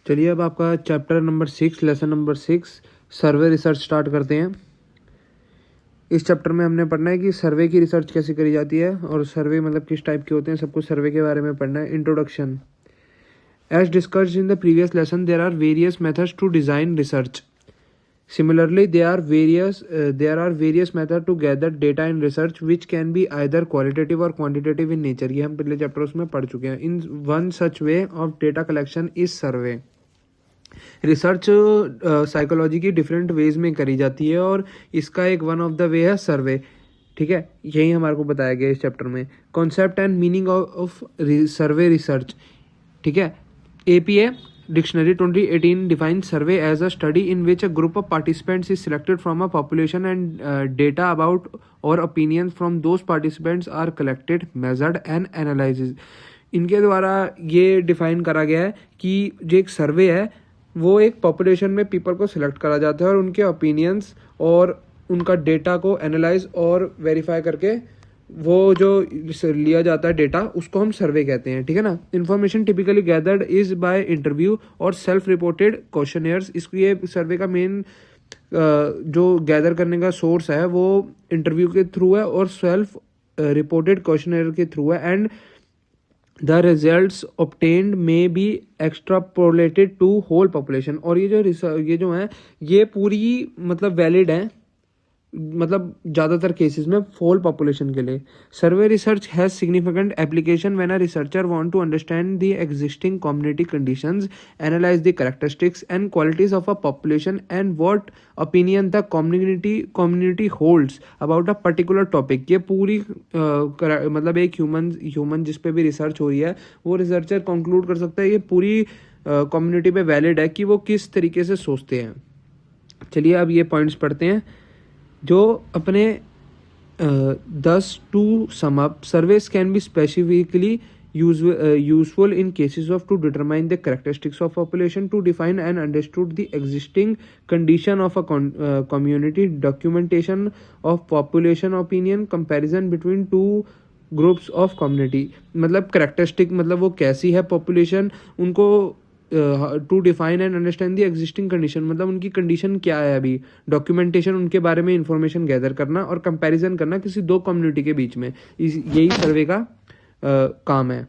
चलिए अब आपका चैप्टर नंबर 6 लेसन नंबर 6 सर्वे रिसर्च स्टार्ट करते हैं। इस चैप्टर में हमने पढ़ना है कि सर्वे की रिसर्च कैसे करी जाती है और सर्वे मतलब किस टाइप के होते हैं, सब कुछ सर्वे के बारे में पढ़ना है। Introduction. As discussed in the previous lesson there are various methods to design research. Similarly, there are various methods to gather data in research which can be either qualitative or quantitative in nature. ये हम पिछले chapters में पढ़ चुके हैं. In one such way of data collection is survey. Research psychology की different ways में करी जाती है और इसका एक वन ऑफ द वे है सर्वे. ठीक है, यही हमारे को बताया गया इस चैप्टर में. Concept and meaning of survey research. ठीक है, APA Dictionary 2018 defines survey as a study in which a group of participants is selected from a population and data about or opinions from those participants are collected, measured and analyzed. इनके द्वारा ये define करा गया है कि जो एक सर्वे है वो एक पॉपुलेशन में पीपल को सिलेक्ट करा जाता है और उनके ओपिनियंस और उनका डेटा को एनालाइज और वेरीफाई करके वो जो लिया जाता है डेटा उसको हम सर्वे कहते हैं. ठीक है ना. Information typically gathered is by interview और सेल्फ रिपोर्टेड क्वेश्चनेयर्स. इसको ये सर्वे का मेन जो गैदर करने का सोर्स है वो इंटरव्यू के थ्रू है और सेल्फ रिपोर्टेड क्वेश्चनेयर के थ्रू है. And the results obtained may be extrapolated to whole population. और ये जो है ये पूरी मतलब वैलिड है, मतलब ज़्यादातर केसेस में होल पॉपुलेशन के लिए. Survey research has significant application when a researcher want to understand the existing community conditions, analyse the characteristics and qualities of a population and what opinion the community holds about a particular topic. ये पूरी मतलब एक human जिस पे भी research हो रही है वो रिसर्चर कंक्लूड कर सकता है ये पूरी कम्युनिटी पे वैलिड है कि वो किस तरीके से सोचते हैं. चलिए अब ये पॉइंट्स पढ़ते हैं जो अपने 10 to sum up. Surveys can be specifically useful in cases of to determine the characteristics of population, to define and understood the existing condition of a community, documentation of population opinion, comparison between two groups of community. मतलब characteristic मतलब वो कैसी है population, उनको to define and understand the existing condition मतलब उनकी condition क्या है अभी, डॉक्यूमेंटेशन उनके बारे में इंफॉर्मेशन गैदर करना और कंपैरिजन करना किसी दो कम्युनिटी के बीच में. यही सर्वे का काम है.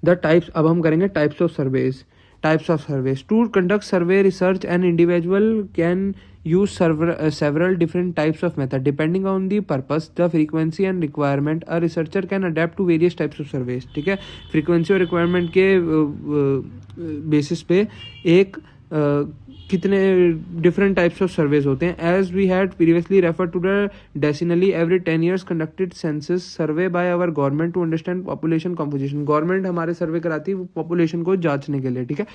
द टाइप्स, अब हम करेंगे types of surveys. Types of surveys. To conduct survey research, an individual can use several different types of method depending on the purpose, the frequency and requirement. A researcher can adapt to various types of surveys. ठीक है, frequency और requirement के basis पे एक कितने different types of surveys होते हैं. As we had previously refer to the decennially every 10 years conducted census survey by our government to understand population composition. Government हमारे सर्वे कराती है पॉपुलेशन को जांचने के लिए. ठीक है,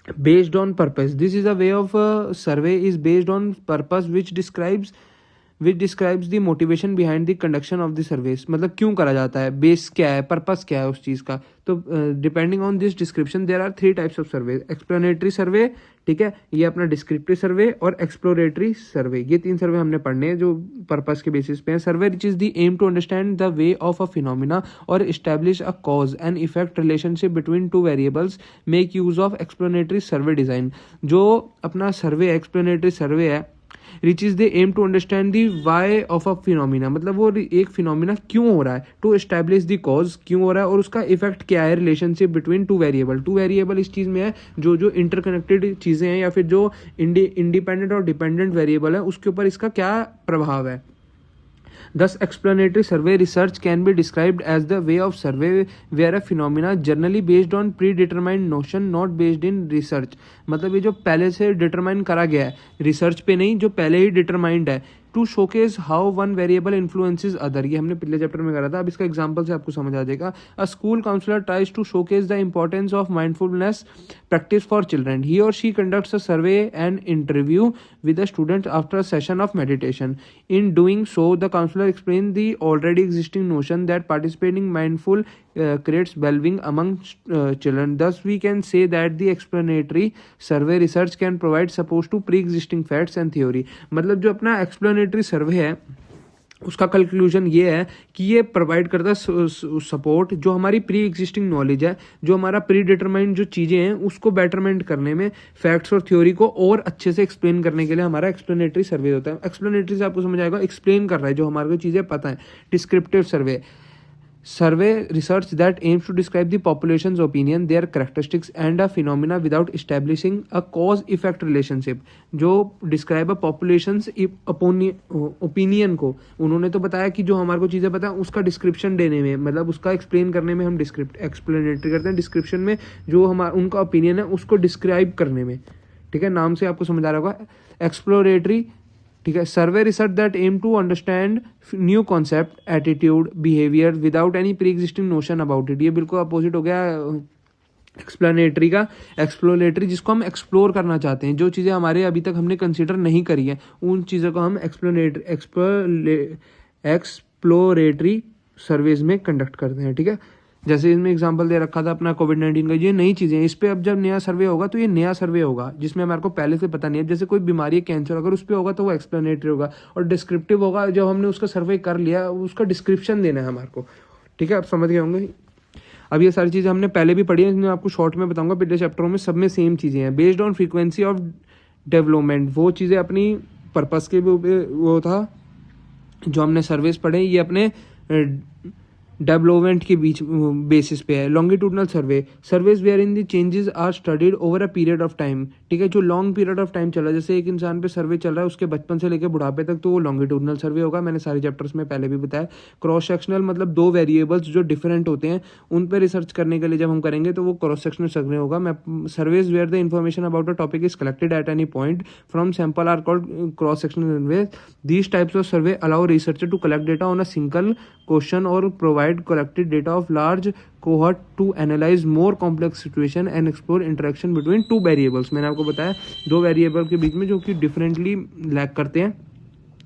based on purpose. This is a way of survey is based on purpose which describes the motivation behind the conduction of the surveys. मतलब क्यों करा जाता है, बेस क्या है, पर्पस क्या है उस चीज़ का. तो depending on this description there are 3 types of survey. Explanatory survey, ठीक है, ये अपना डिस्क्रिप्टिव सर्वे और एक्सप्लोरेटरी सर्वे. ये 3 सर्वे हमने पढ़ने हैं जो पर्पस के बेसिस पे हैं. Survey which is the aim to understand the way of a phenomena और establish a cause and effect relationship between 2 variables. Make use of explanatory survey design. जो अपना सर्वे एक्सप्लेनेटरी सर्वे है which is the aim to understand the why of a phenomena. मतलब वो एक phenomena क्यों हो रहा है, टू एस्टैब्लिश द कॉज क्यों हो रहा है और उसका इफेक्ट क्या है, रिलेशनशिप बिटवीन 2 वेरिएबल. 2 वेरिएबल इस चीज़ में है जो इंटरकनेक्टेड चीज़ें हैं या फिर जो इंडिपेंडेंट और डिपेंडेंट वेरिएबल है उसके ऊपर इसका क्या प्रभाव है. Thus, explanatory survey research can be described as the way of survey where a phenomena generally based on predetermined notion not based in research. मतलब ये जो पहले से डिटरमाइन करा गया है, रिसर्च पे नहीं, जो पहले ही डिटरमाइंड है. To showcase how one variable influences other. ये हमने पिछले चैप्टर में करा था, अब इसका एग्जांपल से आपको समझ आ जाएगा. A school counsellor tries to showcase the importance of mindfulness practice for children. He or she conducts a survey and interview with the students after a session of meditation. In doing so, the counselor explains the already existing notion that participating mindful creates well-being among children. Thus, we can say that the explanatory survey research can provide support to pre-existing facts and theory. मतलब जो अपना explanatory survey है उसका conclusion ये है कि ये provide करता है सपोर्ट जो हमारी प्री एग्जिस्टिंग नॉलेज है, जो हमारा प्री डिटरमाइंड जो चीज़ें हैं उसको बेटरमेंट करने में, फैक्ट्स और थ्योरी को और अच्छे से एक्सप्लेन करने के लिए हमारा एक्सप्लेनेटरी सर्वे होता है। एक्सप्लेनेटरी से आपको समझ आएगा, एक्सप्लेन कर रहा है जो हमारे को चीज़ें पता है। Descriptive survey, survey research that aims to describe the population's opinion, their characteristics and a phenomena without establishing a cause effect relationship। जो डिस्क्राइब पॉपुलेशंस ओपिनियन को उन्होंने तो बताया कि जो हमारे को चीज़ें पता है उसका डिस्क्रिप्शन देने में, मतलब उसका एक्सप्लेन करने में हम एक्सप्लेनेटरी करते हैं। डिस्क्रिप्शन में जो हमारा उनका ओपिनियन है उसको डिस्क्राइब करने में, ठीक है, नाम से आपको समझ आ रहा होगा। एक्सप्लोरेटरी, ठीक है, survey research that aim to understand new concept, attitude, behaviour without any pre existing notion about it. ये बिल्कुल अपोजिट हो गया एक्सप्लेनेटरी का। एक्सप्लोरेटरी जिसको हम एक्सप्लोर करना चाहते हैं, जो चीज़ें हमारे अभी तक हमने कंसिडर नहीं करी है उन चीज़ों को हम एक्सप्लोरेटरी सर्वेज में कंडक्ट करते हैं, ठीक है। जैसे इसमें एग्जांपल दे रखा था अपना कोविड-19 का, ये नई चीज़ें, इस पे अब जब नया सर्वे होगा तो ये नया सर्वे होगा जिसमें हमारे को पहले से पता नहीं है। जैसे कोई बीमारी है, कैंसर, अगर उस पर होगा तो वो एक्सप्लेनेटरी होगा, और डिस्क्रिप्टिव होगा जब हमने उसका सर्वे कर लिया उसका डिस्क्रिप्शन देना है हमारे को, ठीक है। आप समझ गए होंगे। अब ये सारी चीज़ें हमने पहले भी पढ़ी है, मैं आपको शॉर्ट में बताऊंगा, पिछले चैप्टरों में सब में सेम चीज़ें हैं। Based on frequency of development, वो चीज़ें अपनी पर्पस के वो था जो हमने सर्वेस पढ़े, ये अपने डेवलपमेंट के बीच बेसिस पे है। Longitudinal survey, surveys where in the changes are studied over a period of time, ठीक है, जो लॉन्ग पीरियड ऑफ टाइम चला, जैसे एक इंसान पे सर्वे चल रहा है उसके बचपन से लेकर बुढ़ापे तक, तो वो लॉन्गिट्यूडनल सर्वे होगा। मैंने सारे चैप्टर्स में पहले भी बताया। क्रॉस सेक्शनल, मतलब दो वेरिएबल्स जो डिफरेंट होते हैं उन पर रिसर्च करने के लिए जब हम करेंगे तो वो क्रॉस सेक्शनल सर्वे होगा। मैं surveys where the information about a topic is collected at any point from sample are called cross sectional survey. These types of survey allow researcher to collect data on a single question और provide collected data of large cohort to analyze more complex situation and explore interaction between two variables। मैंने आपको बताया दो variable के बीच में जो कि differently lack करते हैं,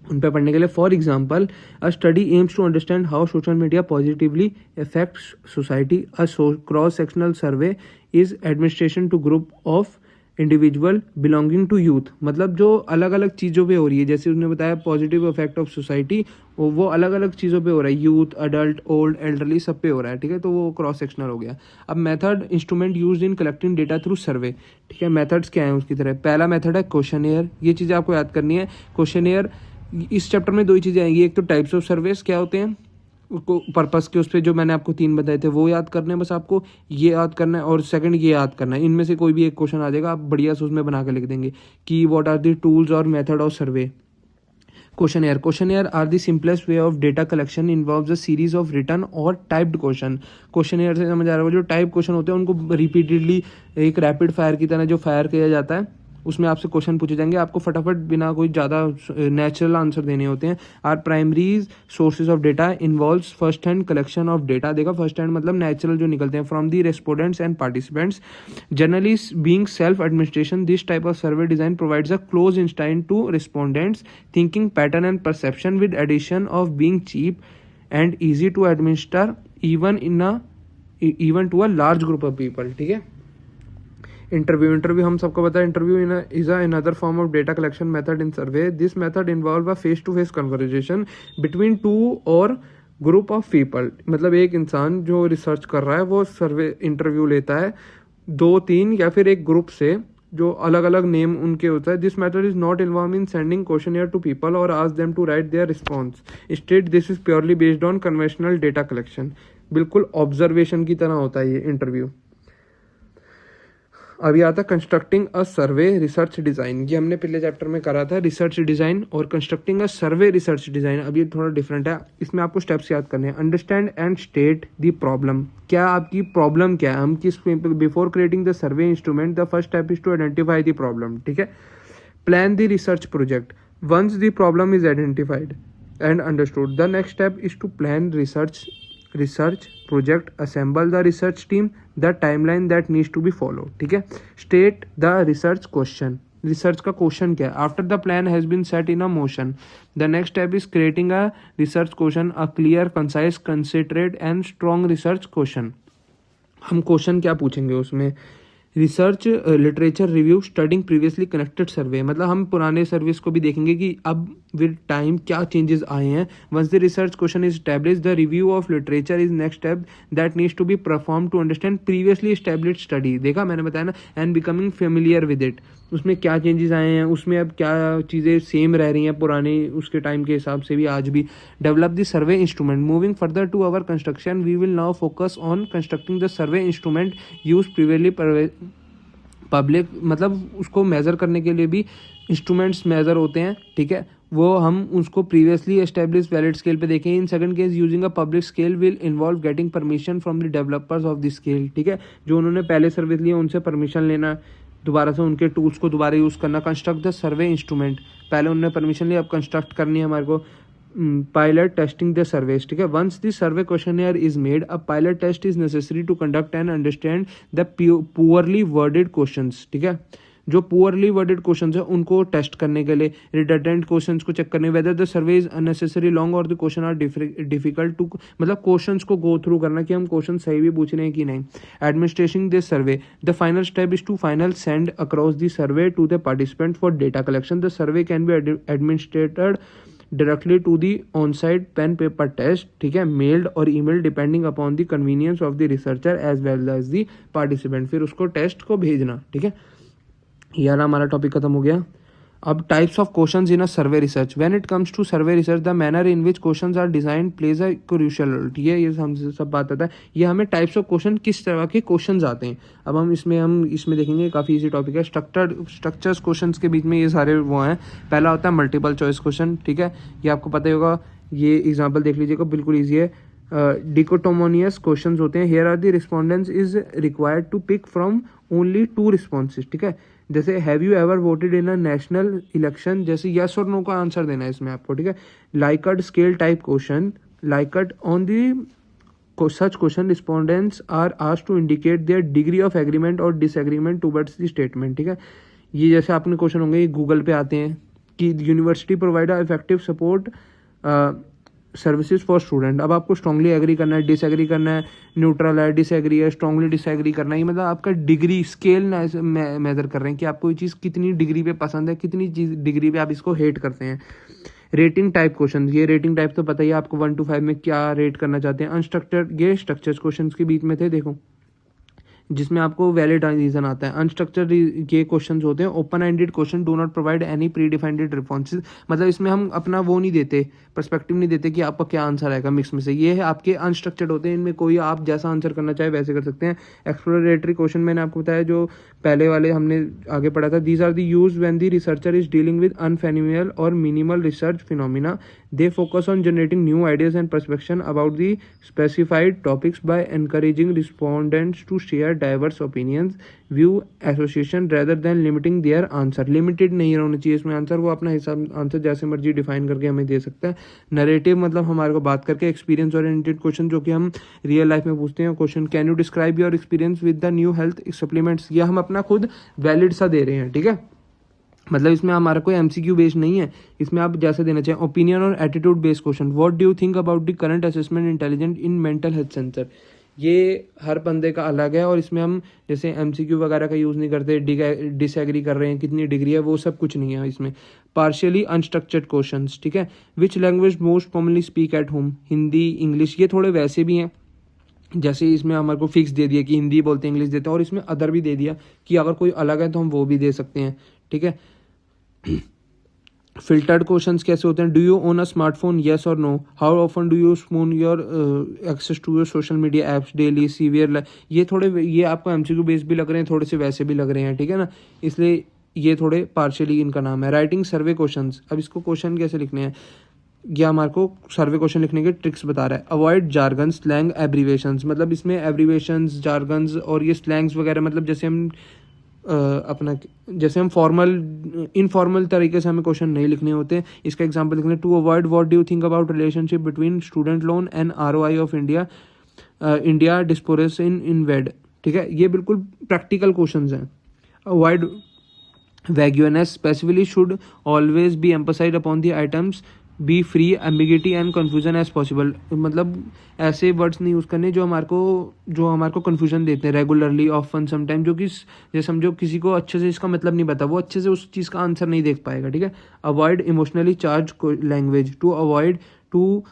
उन पर पढ़ने के लिए। For example, a study aims to understand how social media positively affects society. A cross sectional survey is administration to group of individual belonging to youth, मतलब जो अलग अलग चीज़ों पे हो रही है, जैसे उसने बताया पॉजिटिव इफेक्ट ऑफ सोसाइटी, वो अलग अलग चीज़ों पे हो रहा है, यूथ, अडल्ट, ओल्ड, एल्डरली, सब पे हो रहा है, ठीक है, तो वो क्रॉस सेक्शनल हो गया। अब method, instrument used in collecting data through survey, ठीक है। मेथड्स क्या है उसकी तरह, पहला मेथड है क्वेश्चनेयर, ये चीज़ें आपको याद करनी है। क्वेश्चनेयर, इस चैप्टर में दो ही चीज़ें आएंगी, एक तो टाइप्स ऑफ सर्वेस क्या होते हैं को पर्पस के, उस पर जो मैंने आपको 3 बताए थे वो याद करने हैं, बस आपको ये याद करना है, और सेकंड ये याद करना है। इनमें से कोई भी एक क्वेश्चन आ जाएगा, आप बढ़िया से उसमें बना के लिख देंगे कि व्हाट आर द टूल्स और method of survey. Questionnaire are the simplest way of data collection, involves a series of written और टाइप्ड क्वेश्चन। क्वेश्चनेयर से समझ आ रहा है, जो टाइप क्वेश्चन होते हैं उनको रिपीटेडली एक रैपिड फायर की तरह जो फायर किया जाता है, उसमें आपसे क्वेश्चन पूछे जाएंगे, आपको फटाफट बिना कोई ज़्यादा नेचुरल आंसर देने होते हैं। Are primaries sources of data, involves first hand collection of data. देखा, फर्स्ट हैंड मतलब नेचुरल जो निकलते हैं from the respondents and participants, generally being self administration. This type of survey design provides a close insight to respondents thinking pattern and perception with addition of being cheap and easy to administer even to a large group of people, ठीक है। Interview हम सबको पता है, interview is another form of data collection method in survey. This method involve a face to face conversation between two और group of people, मतलब एक इंसान जो रिसर्च कर रहा है वो सर्वे इंटरव्यू लेता है 2-3 या फिर एक ग्रुप से जो अलग अलग नेम उनके होता है। This method is not involve in sending questionnaire to people और ask them to write their response. Instead this is purely based on conventional data collection, बिल्कुल ऑब्जर्वेशन की तरह होता है ये इंटरव्यू। अभी आता है constructing a survey research design, ये हमने पिछले चैप्टर में करा था, रिसर्च डिज़ाइन और constructing a survey research design. अब ये थोड़ा डिफरेंट है, इसमें आपको स्टेप्स याद करने हैं। Understand and state the problem, क्या आपकी प्रॉब्लम क्या है, हम किस, before creating the survey instrument the first step is to identify the problem, ठीक है। Plan the research project, once the problem is identified and understood the next step is to plan research project, assemble the research team, the timeline that needs to be follow, ठीक है। State the research question, research का question क्या है। After the plan has been set in a motion the next step is creating a research question, a clear, concise, considerate and strong research question. हम question क्या पूछेंगे उसमें, research literature review studying previously connected survey, मतलब हम पुराने service को भी देखेंगे कि अब विद टाइम क्या चेंजेस आए हैं. Once the research question is establish, the review of literature is next step that needs to be perform to understand previously established study. देखा मैंने बताया ना, and becoming familiar with it, उसमें क्या changes आए हैं, उसमें अब क्या चीज़ें सेम रह रही हैं पुराने उसके टाइम के हिसाब से भी आज भी. Develop the survey instrument. Moving further to our construction, we will now focus on constructing the survey instrument use previously public, मतलब उसको मेज़र करने के लिए भी इंस्ट्रूमेंट्स मेज़र होते हैं, ठीक है, वो हम उसको प्रीवियसली एस्टेब्लिश वैलिड स्केल पे देखें. In second case using a public scale will involve getting permission from the developers of the scale, ठीक है, जो उन्होंने पहले सर्विस लिया उनसे परमिशन लेना, दोबारा से उनके टूल्स को दोबारा यूज़ करना. कंस्ट्रक्ट द सर्वे इंस्ट्रूमेंट, पहले उन्होंने परमिशन ली, अब कंस्ट्रक्ट करनी है हमारे को. पायलट टेस्टिंग द सर्वेस, ठीक है. Once the survey questionnaire is made, a pilot test is necessary to conduct and understand the poorly worded questions, ठीक है. जो पुअरली वर्डेड क्वेश्चंस है उनको टेस्ट करने के लिए, रिडंडेंट क्वेश्चंस को चेक करने, whether the survey is unnecessary long और the question are difficult to, मतलब क्वेश्चंस को गो थ्रू करना कि हम क्वेश्चन सही भी पूछ रहे हैं कि नहीं. Administrating this survey, the final step is to final send across the survey to the participant for data collection. The survey can be administrated directly to the on site pen paper test, ठीक है, mailed और email depending upon the convenience of the researcher as well as the participant. फिर उसको test को भेजना, ठीक है. यार हमारा टॉपिक खत्म हो गया. अब types of questions in a survey research. When it comes to survey research, the manner in which questions are design plays a crucial role. ये हम सब बात आता है, ये हमें टाइप्स ऑफ क्वेश्चन किस तरह के क्वेश्चंस आते हैं. अब हम इसमें देखेंगे, काफ़ी इजी टॉपिक है. स्ट्रक्चर्स क्वेश्चंस के बीच में ये सारे वो हैं. पहला होता है मल्टीपल चॉइस क्वेश्चन, ठीक है, ये आपको पता ही होगा. ये एग्जाम्पल देख लीजिएगा, बिल्कुल ईजी है. डिकोटोमोनियस क्वेश्चंस होते हैं. Here are the respondents is required to pick from only 2 responses, ठीक है. जैसे have you ever voted in a national election, जैसे यस और नो का आंसर देना है इसमें आपको, ठीक है. Likert scale type question, Likert on the such question respondents are asked to indicate their degree of agreement or disagreement towards the statement, ठीक है. ये जैसे आपने क्वेश्चन होंगे, ये गूगल पे आते हैं कि university provide effective support services for student. अब आपको स्ट्रांगली एग्री करना है, डिसएग्री करना है, न्यूट्रल है, डिसएग्री है, स्ट्रांगली डिसएग्री करना है. मतलब आपका डिग्री स्केल मेजर कर रहे हैं कि आपको ये चीज़ कितनी डिग्री पे पसंद है, कितनी चीज़ डिग्री पे आप इसको हेट करते हैं. रेटिंग टाइप क्वेश्चन, ये रेटिंग टाइप तो पता ही है आपको, 1 to 5 में क्या रेट करना चाहते हैं. अनस्ट्रक्चर्ड, ये स्ट्रक्चर्स क्वेश्चन के बीच में थे, देखो, जिसमें आपको वैलिड रीजन आता है. अनस्ट्रक्चर्ड ये क्वेश्चंस होते हैं. Open ended question do not provide any pre defined responses, मतलब इसमें हम अपना वो नहीं देते, पर्सपेक्टिव नहीं देते कि आपका क्या आंसर आएगा मिक्स में से. ये है आपके अनस्ट्रक्चर्ड होते हैं, इनमें कोई आप जैसा आंसर करना चाहे वैसे कर सकते हैं. एक्सप्लोरेटरी क्वेश्चन मैंने आपको बताया, जो पहले वाले हमने आगे पढ़ा था. These are the use when the researcher is dealing with unfamiliar और minimal research phenomena. They focus on generating new ideas and perspective about the specified topics by encouraging respondents to share diverse opinions, view, association rather than limiting their answer. Limited नहीं होना चाहिए इसमें answer, वो अपना हिसाब answer जैसे मर्जी define करके हमें दे सकता है. नरेटिव मतलब हमारे को बात करके. एक्सपीरियंस ओरिएंटेड क्वेश्चन, जो कि हम रियल लाइफ में पूछते हैं. Question, can you describe your experience with the new health supplements, या हम अपना खुद वैलिड सा दे रहे हैं, ठीक है. मतलब इसमें हमारा कोई एमसीक्यू बेस्ड नहीं है, इसमें आप जैसे देना चाहिए. ओपिनियन और attitude based question, what do you think about the current assessment intelligent in mental health centre. ये हर बंदे का अलग है, और इसमें हम जैसे एमसीक्यू वगैरह का यूज़ नहीं करते. डिसएग्री कर रहे हैं, कितनी डिग्री है, वो सब कुछ नहीं है इसमें. पार्शियली अनस्ट्रक्चर्ड क्वेश्चंस, ठीक है. Which language most commonly speak at home, Hindi, English. ये थोड़े वैसे भी हैं, जैसे इसमें हमारे को फिक्स दे दिया कि हिंदी बोलते हैं, इंग्लिश देते हैं, और इसमें अदर भी दे दिया कि अगर कोई अलग है तो हम वो भी दे सकते हैं, ठीक है. फिल्टर्ड क्वेश्चंस कैसे होते हैं. Do you own a smartphone, yes और no. How often do you spoon your access to your social media apps daily, severe. ये थोड़े, ये आपको एमसीक्यू बेस्ड भी लग रहे हैं, थोड़े से वैसे भी लग रहे हैं, ठीक है ना. इसलिए ये थोड़े पार्शियली इनका नाम है. राइटिंग सर्वे क्वेश्चंस, अब इसको क्वेश्चन कैसे लिखने हैं, या हमारे को सर्वे क्वेश्चन लिखने के ट्रिक्स बता रहा है. Avoid jargon, slang, abbreviations. मतलब इसमें एब्रीवेशंस, जार्गन्स और ये स्लैंग्स वगैरह, मतलब जैसे हम जैसे हम फॉर्मल इनफॉर्मल तरीके से हमें क्वेश्चन नहीं लिखने होते. इसका एग्जांपल लिखने. To avoid, what do you think about relationship between student loan and ROI of India diaspora in wed, ठीक है. ये बिल्कुल प्रैक्टिकल क्वेश्चंस हैं. Avoid vagueness, specifically should always be emphasized upon the items be free ambiguity and confusion as possible, मतलब ऐसे words नहीं use करने जो हमारे को कन्फ्यूजन देते हैं रेगुलरली, ऑफन, समटाइम, जो कि जैसे समझो किसी को अच्छे से इसका मतलब नहीं पता, वो अच्छे से उस चीज़ का आंसर नहीं देख पाएगा, ठीक है। Avoid emotionally charge language, to avoid to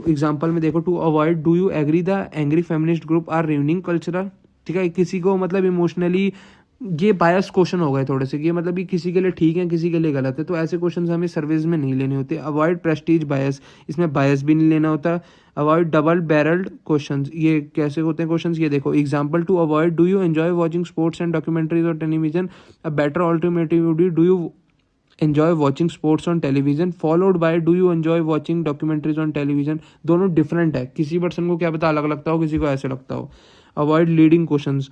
example में देखो, to avoid do you agree the angry feminist group are ruining cultural, ठीक है। किसी को मतलब इमोशनली, ये बायस क्वेश्चन हो गए थोड़े से, कि मतलब ये किसी के लिए ठीक है किसी के लिए गलत है, तो ऐसे क्वेश्चन हमें सर्विस में नहीं लेने होते। अवॉइड प्रेस्टीज बायस, इसमें बायस भी नहीं लेना होता। अवॉइड डबल बैरल्ड क्वेश्चंस, ये कैसे होते हैं क्वेश्चंस, ये देखो example, to avoid do you enjoy watching sports and documentaries और television, a better alternative would be do you enjoy watching sports on television, followed by do you enjoy watching documentaries on television. दोनों different है, किसी person को क्या पता अलग लगता हो, किसी को ऐसे लगता हो। Avoid leading questions,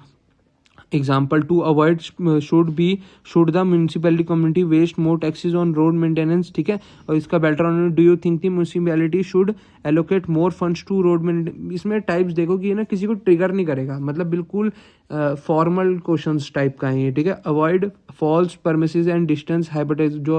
example, to avoid should the municipality community waste more taxes on road maintenance, ठीक है। और इसका better on, do you think the municipality should allocate more funds to road maintenance. इसमें टाइप्स देखो कि ये ना किसी को ट्रिगर नहीं करेगा, मतलब बिल्कुल फॉर्मल क्वेश्चंस टाइप का है ये, ठीक है। Avoid false premises and distance hypothesis, जो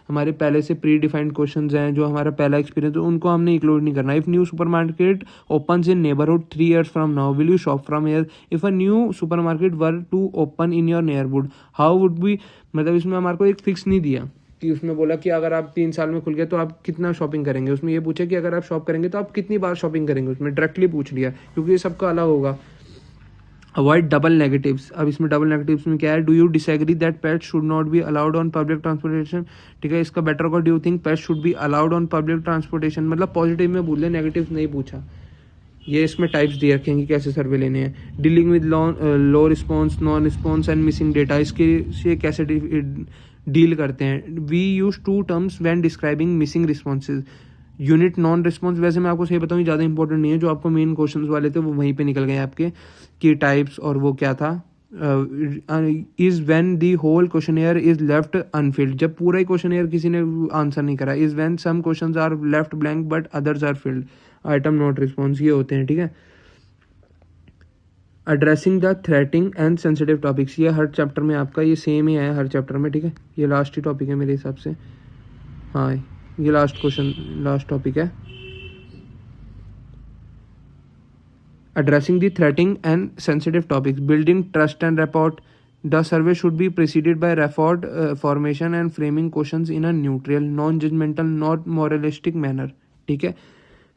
हमारे पहले से प्री डिफाइंड क्वेश्चंस हैं, जो हमारा पहला एक्सपीरियंस है, उनको हमने इंक्लूड नहीं करना। If new supermarket opens in neighbourhood 3 years from now, will you shop from here? If a new supermarket were to open in your neighbourhood, how would be, मतलब इसमें हमारे को एक फिक्स नहीं दिया कि उसमें बोला कि अगर आप 3 साल में खुल गए तो आप कितना शॉपिंग करेंगे, उसमें ये पूछे कि अगर आप शॉप करेंगे तो आप कितनी बार शॉपिंग करेंगे, उसमें डायरेक्टली पूछ लिया, क्योंकि ये सबका अलग होगा। अवॉइड डबल नेगेटिव्स, अब इसमें डबल नेगेटिव्स में क्या है, do you disagree that pet should not be allowed on public transportation, ठीक है। इसका बेटर होगा, do you think pet should be allowed on public transportation, मतलब पॉजिटिव में बोल दे, नेगेटिव नहीं पूछा। ये इसमें टाइप्स दिए रखेंगे कैसे सर्वे लेने हैं। Dealing with low response, non response and missing data, इसके से कैसे डील करते हैं। We use 2 terms when describing missing responses. Unit non response, वैसे मैं आपको सही बताऊँ ज़्यादा इंपॉर्टेंट नहीं है, जो आपको मेन क्वेश्चंस वाले थे वो वहीं पे निकल गए आपके, की टाइप्स और वो क्या था। Is when the whole questionnaire is left unfilled, जब पूरा ही क्वेश्चनएयर किसी ने आंसर नहीं करा। Is when some questions are left blank but others are filled, item not response, ये होते हैं, ठीक है। Addressing the threatening and sensitive topics, ये हर चैप्टर में आपका ये सेम ही है हर चैप्टर में, ठीक है। ये लास्ट ही टॉपिक है मेरे हिसाब से, हाँ ये लास्ट टॉपिक है। Addressing the threatening and sensitive topics, building trust and rapport. The survey should be preceded by rapport formation and framing questions in a neutral, non-judgmental, not moralistic manner, ठीक है।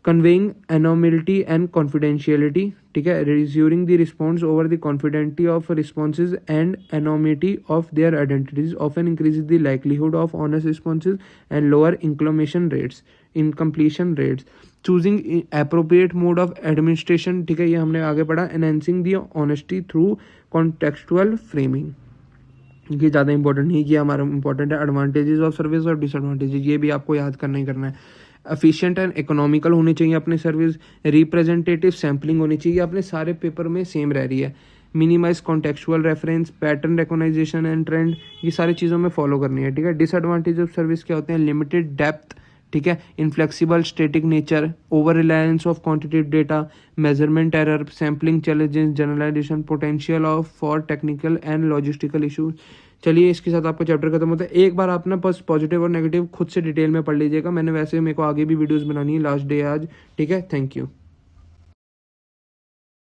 Conveying anonymity and confidentiality, ठीक है। Reassuring the response over the confidentiality of responses and anonymity of their identities often increases the likelihood of honest responses and lower incompletion rates. Choosing appropriate mode of administration, ठीक है, ये हमने आगे पढ़ा। Enhancing the honesty through contextual framing, ये ज़्यादा important नहीं, कि हमारा इंपॉर्टेंट है एडवांटेजेस ऑफ सर्विस और डिसएडवांटेजेस, ये भी आपको याद करना ही करना है। एफिशिएंट एंड इकोनॉमिकल होनी चाहिए अपनी सर्विस। रिप्रेजेंटेटिव सैम्पलिंग होनी चाहिए, अपने सारे पेपर में सेम रह रही है। Minimise contextual reference, pattern recognisation and trend, ये सारी चीज़ों में फॉलो करनी है, ठीक है। डिसएडवांटेज ऑफ सर्विस क्या होते हैं, लिमिटेड डेप्थ, ठीक है, inflexible static nature, over reliance of quantitative data, measurement error, sampling challenges, generalisation, potential of for technical and logistical issues. चलिए इसके साथ आपका चैप्टर खत्म होता है। एक बार आप ना बस पॉजिटिव और नेगेटिव खुद से डिटेल में पढ़ लीजिएगा, मैंने वैसे मेरे को आगे भी वीडियोस बनानी है, लास्ट डे आज, ठीक है। Thank you.